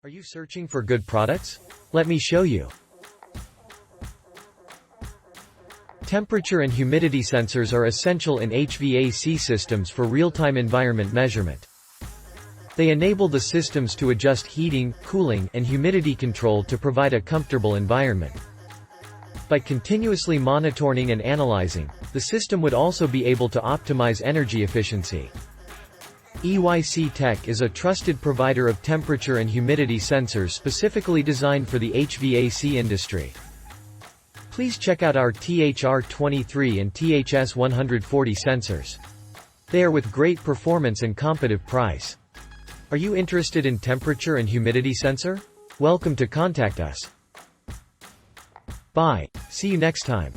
Are you searching for good products? Let me show you. Temperature and humidity sensors are essential in HVAC systems for real-time environment measurement. They enable the systems to adjust heating, cooling, and humidity control to provide a comfortable environment. By continuously monitoring and analyzing, the system would also be able to optimize energy efficiency. eyc-tech is a trusted provider of temperature and humidity sensors specifically designed for the HVAC industry. Please check out our THR23 and THS140 sensors. They are with great performance and competitive price. Are you interested in temperature and humidity sensor? Welcome to contact us. Bye. See you next time.